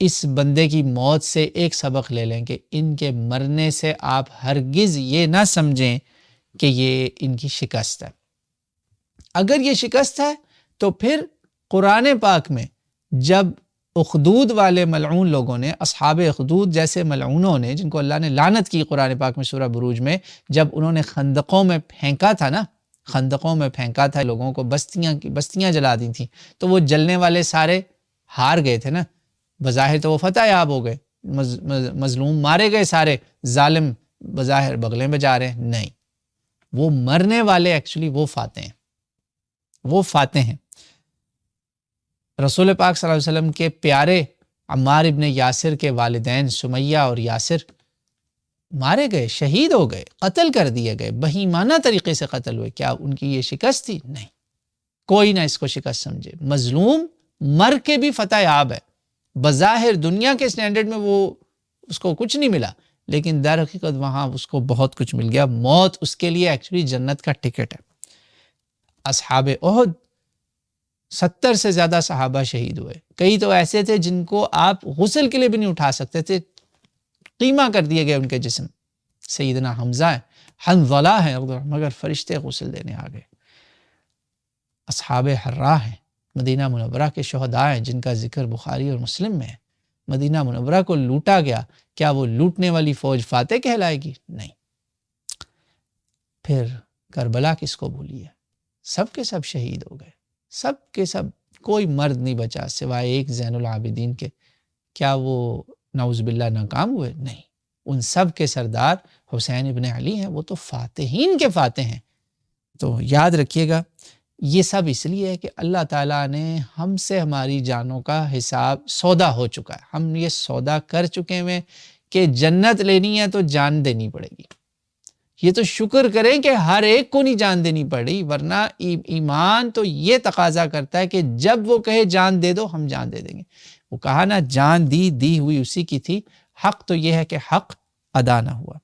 اس بندے کی موت سے ایک سبق لے لیں کہ ان کے مرنے سے آپ ہرگز یہ نہ سمجھیں کہ یہ ان کی شکست ہے۔ اگر یہ شکست ہے تو پھر قرآن پاک میں جب اخدود والے ملعون لوگوں نے، اصحاب اخدود جیسے ملعونوں نے جن کو اللہ نے لعنت کی، قرآن پاک میں سورہ بروج میں جب انہوں نے خندقوں میں پھینکا تھا نا، خندقوں میں پھینکا تھا لوگوں کو، بستیاں جلا دی تھیں، تو وہ جلنے والے سارے ہار گئے تھے نا، بظاہر تو وہ فتح یاب ہو گئے، مظلوم مارے گئے سارے، ظالم بظاہر بغلیں بجا رہے ہیں، نہیں، وہ مرنے والے ایکچولی وہ فاتح ہیں، وہ فاتح ہیں۔ رسول پاک صلی اللہ علیہ وسلم کے پیارے عمار ابن یاسر کے والدین سمیہ اور یاسر مارے گئے، شہید ہو گئے، قتل کر دیے گئے، بہیمانہ طریقے سے قتل ہوئے۔ کیا ان کی یہ شکست تھی؟ نہیں، کوئی نہ اس کو شکست سمجھے۔ مظلوم مر کے بھی فتح یاب ہے، بظاہر دنیا کے سٹینڈرڈ میں وہ اس کو کچھ نہیں ملا، لیکن در حقیقت وہاں اس کو بہت کچھ مل گیا۔ موت اس کے لیے ایکچولی جنت کا ٹکٹ ہے۔ اصحاب احد 70 سے زیادہ صحابہ شہید ہوئے، کئی تو ایسے تھے جن کو آپ غسل کے لیے بھی نہیں اٹھا سکتے تھے، قیمہ کر دیے گئے ان کے جسم۔ سیدنا حمزہ ہے، حنظلہ ہے، مگر فرشتے غسل دینے آ گئے۔ اصحاب حرہ ہیں، مدینہ منورہ کے شہداء ہیں جن کا ذکر بخاری اور مسلم میں ہے۔ مدینہ منورہ کو لوٹا گیا، کیا وہ لوٹنے والی فوج فاتح کہلائے گی؟ نہیں۔ پھر کربلا کس کو بھولی ہے؟ سب کے سب شہید ہو گئے، سب کے سب، کوئی مرد نہیں بچا سوائے ایک زین العابدین کے۔ کیا وہ نعوذ باللہ ناکام ہوئے؟ نہیں، ان سب کے سردار حسین ابن علی ہیں، وہ تو فاتحین کے فاتح ہیں۔ تو یاد رکھیے گا، یہ سب اس لیے ہے کہ اللہ تعالیٰ نے ہم سے ہماری جانوں کا حساب سودا ہو چکا ہے، ہم یہ سودا کر چکے ہیں کہ جنت لینی ہے تو جان دینی پڑے گی۔ یہ تو شکر کریں کہ ہر ایک کو نہیں جان دینی پڑی، ورنہ ایمان تو یہ تقاضا کرتا ہے کہ جب وہ کہے جان دے دو، ہم جان دے دیں گے۔ وہ کہا نا، جان دی ہوئی اسی کی تھی، حق تو یہ ہے کہ حق ادا نہ ہوا۔